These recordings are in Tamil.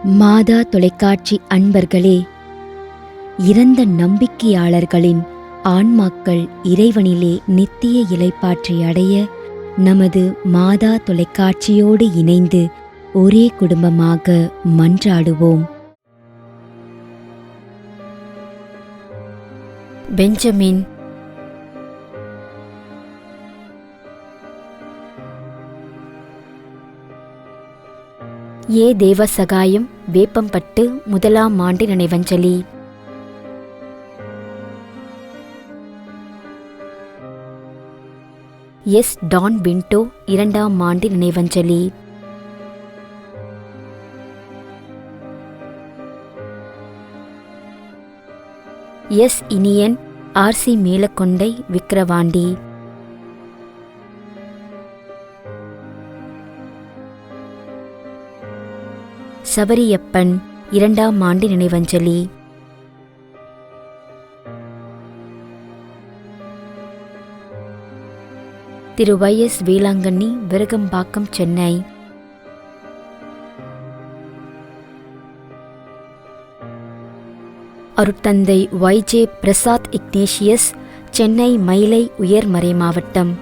மாதா தொலைக்காட்சி அன்பர்களே, இறந்த நம்பிக்கையாளர்களின் ஆன்மாக்கள் இறைவனிலே நித்திய இளைப்பாற்றி அடைய நமது மாதா தொலைக்காட்சியோடு இணைந்து ஒரே குடும்பமாக மன்றாடுவோம். பெஞ்சமின் ஏ தேவ சகாயம் வேப்பம்பட்டு 1ஆம் ஆண்டு நினைவஞ்சலி. எஸ் டான் பின்டோ 2ஆம் ஆண்டு நினைவஞ்சலி. S Iniyan RC Melakondai Vikravandi. சபரியப்பன் 2ஆம் ஆண்டு நினைவஞ்சலி. திரு YS வேளாங்கண்ணி விருகம்பாக்கம் சென்னை. அருட்தந்தை YJ பிரசாத் இக்னேஷியஸ் சென்னை மயிலை உயர்மறை மாவட்டம்.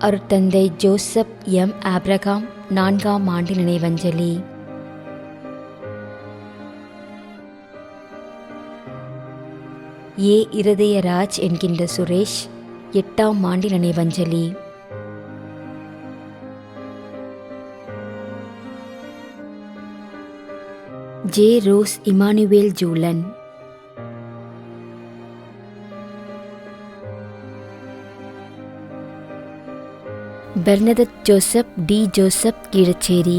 அருட்தந்தை ஜோசப் எம் ஆப்ரகாம் 4ஆம் ஆண்டு நினைவஞ்சலி. ஏ இருதயராஜ் என்கின்ற சுரேஷ் 8ஆம் ஆண்டு நினைவஞ்சலி. ஜே ரோஸ் இமானுவேல் ஜூலன். பெர்னதத் ஜோசப் டி ஜோசப் கீழச்சேரி.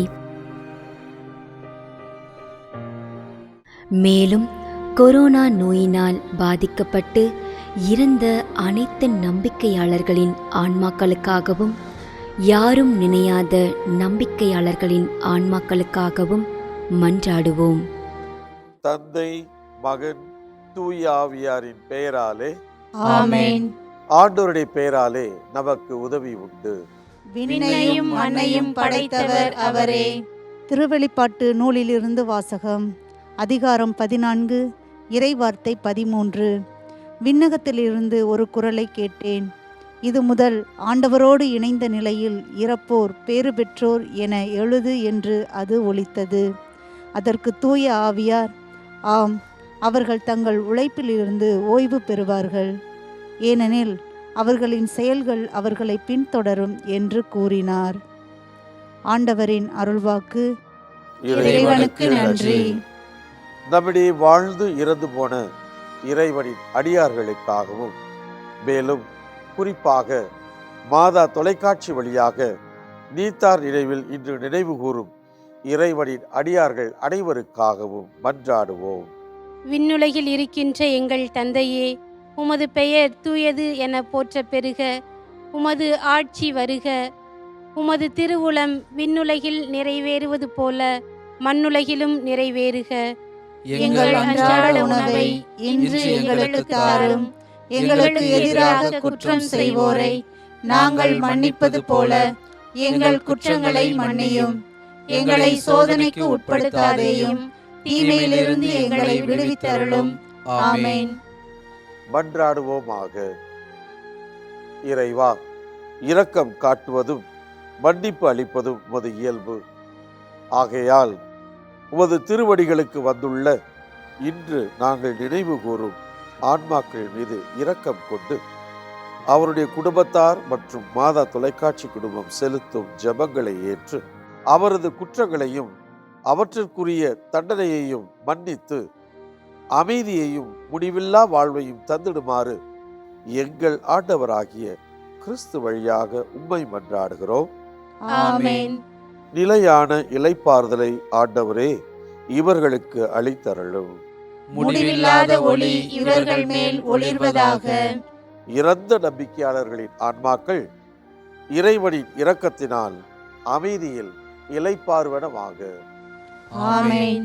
மேலும் கொரோனா நோயினால் பாதிக்கப்பட்டு இறந்த அனைத்து நம்பிக்கையாளர்களின் ஆன்மாக்களுக்காகவும் யாரும் நினையாத நம்பிக்கையாளர்களின் ஆன்மாக்களுக்காகவும் மன்றாடுவோம். தந்தை, மகன், தூய ஆவியாரின் பெயராலே ஆமென். ஆண்டவருடைய பெயராலே நமக்கு உதவி உண்டு. விண்ணையும் மண்ணையும் படைத்தவர் அவரே. திருவெளிப்பாட்டு நூலிலிருந்து வாசகம். அதிகாரம் 14, இறைவார்த்தை 13. விண்ணகத்திலிருந்து ஒரு குரலை கேட்டேன். இது முதல் ஆண்டவரோடு இணைந்த நிலையில் இறப்போர் பேறு பெற்றோர் என எழுது என்று அது ஒலித்தது. அதற்கு தூய ஆவியார், ஆம், அவர்கள் தங்கள் உழைப்பிலிருந்து ஓய்வு பெறுவார்கள், ஏனெனில் அவர்களின் செயல்கள் அவர்களை பின்தொடரும் என்று கூறினார். ஆண்டவரின் அருள்வாக்கு. இறைவனுக்கு நன்றி. நம்மிடையே வாழ்ந்து இறந்து போன இறைவனின் அடியார்களுக்காகவும் மேலும் குறிப்பாக மாதா தொலைக்காட்சி வழியாக நீத்தார் நினைவில் இன்று நினைவு கூறும் இறைவனின் அடியார்கள் அனைவருக்காகவும் மன்றாடுவோம். விண்ணுலகில் இருக்கின்ற எங்கள் தந்தையே, உமது பெயர் தூயது என போற்ற பெறுக. உமது ஆட்சி வருக. உமது திருவுளம் விண்ணுலகில் நிறைவேறுவது போல மண்ணுலகிலும் நிறைவேறுக. எங்கள் அன்றாட உணவை இன்று எங்களுக்கு தாரும். எங்களுக்கு எதிராக குற்றம் செய்வோரை நாங்கள் மன்னிப்பது போல எங்கள் குற்றங்களை மன்னியும். எங்களை சோதனைக்கு உட்படுத்தாதேயும், தீமையிலிருந்து எங்களை விடுவித்தருளும். ஆமென். மன்றாடுவோமாக. இறைவா, இரக்கம் காட்டுவதும் மன்னிப்பு அளிப்பதும் உமது இயல்பு. ஆகையால் உமது திருவடிகளுக்கு வந்துள்ள இன்று நாங்கள் நினைவு கூறும் ஆன்மாக்கள் மீது இரக்கம் கொண்டு அவருடைய குடும்பத்தார் மற்றும் மாதா தொலைக்காட்சி குடும்பம் செலுத்தும் ஜெபங்களை ஏற்று அவரது குற்றங்களையும் அவற்றிற்குரிய தண்டனையையும் மன்னித்து அமைதியையும் முடிவில்லா வாழ்வையும் தந்திடுமாறு எங்கள் ஆண்டவராகிய கிறிஸ்து வழியாக உம்மை மன்றாடுகிறோம். ஆமென். நிலையான இளைப்பாறுதலை ஆண்டவரே இவர்களுக்கு அளித்தருளும். முடிவில்லாத ஒளி இவர்கள் மேல் ஒளிர்வதாக. இறந்த நம்பிக்கையாளர்களின் ஆன்மாக்கள் இறைவனின் இரக்கத்தினால் அமைதியில் இளைப்பாறுவனவாக. ஆமென்.